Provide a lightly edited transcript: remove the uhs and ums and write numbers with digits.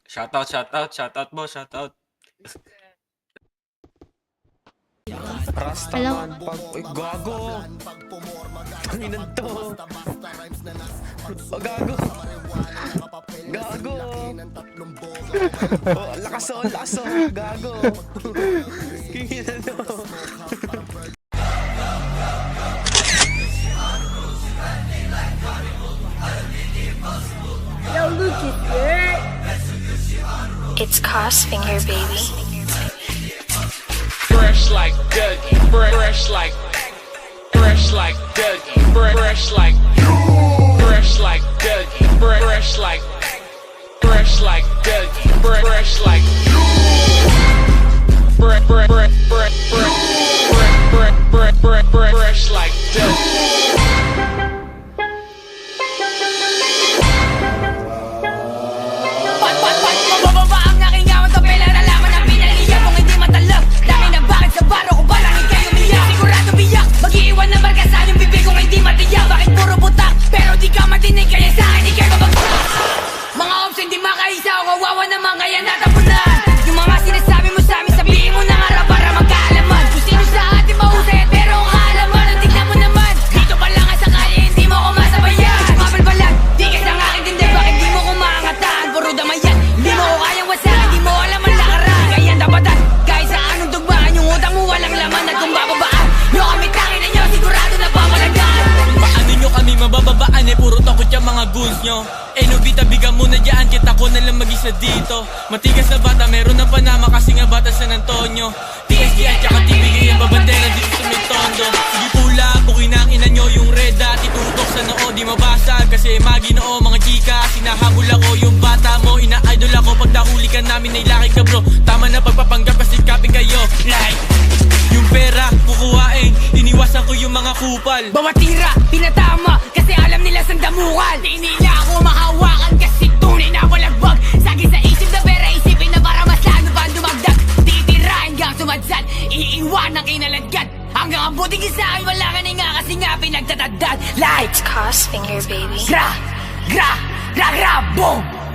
Shoutout mo, shoutout. Rastaman, Uy, gago. Tanginan to. Oh, gago. Gago. Oh, lakas oh, gago. Kinginan to. Yo, Lucas, yeah. It's Cos Finger, baby. Fresh like Dougie, fresh like Dougie, fresh like Dougie, fresh like Dougie, fresh like fresh like Dougie. Mababa ang aking awat o pela na laman ang pinaliyak kung hindi matalab. Dami na bakit sa baro kung balangin kayo umiyak. Sigurado biyak, mag-iiwan ng barkasan yung bibig kung hindi matiyak. Bakit puro butak, pero di ka matinig kaya sa akin di kayo mabagsak. Mga ops hindi makaisa o kawawa naman kaya natapunan. Yung mga sinasabi mo sa amin sabihin mo na nga para magkaalaman. Kung sino sa atin mahusay at pero ang kaalaman ang tignan mo naman. Dito pa lang ang sakali hindi mo ko masabayan. Mabal pa lang, di ka sa akin tindi bakit di mo ko maangataan. Puro damayan, hindi mo ko kayang wasakan. Di mo alam ang lakaran, kaya tapatan. Kahit sa anong tugmaan, yung utang mo walang laman. At kung bababaan, yung kami tangin na nyo sigurado na pamalagaan. Paano nyo kami mabababaan eh puro takot yung mga goons nyo. Eh Nobita bigan mo na dyan kita ko na lang mag-isa dito. Matigas na bata meron ng Panama kasi nga bata San Antonio. TSG at saka TBG ang babandera dito sa may tondo. Sige pula, bukin ang ina nyo yung red dot. Itutok sa noo di mabasag kasi maginoo mga chika. Sinahabol ako yung bata mo, ina-idol ako. Pag nahuli ka namin ay laki ka bro. Tama na pagpapanggap kasi kapin kayo. Like yung pera, kukuhain. Iniwasan ko yung mga kupal. Bawat tira, pinatama kasi alam nila saan damukan. Di nila ako mahawakan kasi tunay na walagbag. Sagi sa isip na pera, isipin na para mas lalo pa dumagdag. Titira hanggang sumadsad, iiwan ang kinaladkad. Hanggang ang buting isa ay wala ka na nga kasi nga pinagtatagdad. Like, It's Cos Finger, baby. boom.